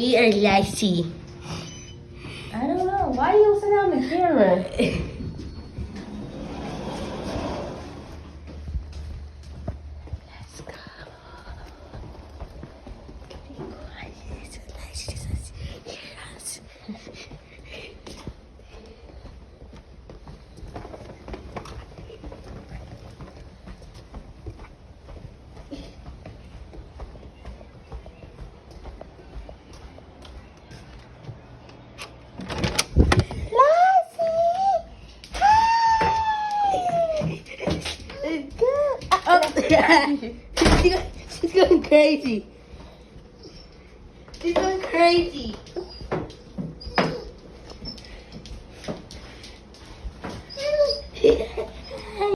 Me or Lassie? I don't know. Why you sit on the camera? Let's go. Be quiet. Lassie doesn't hear us. Oh, she's going crazy. She's going crazy.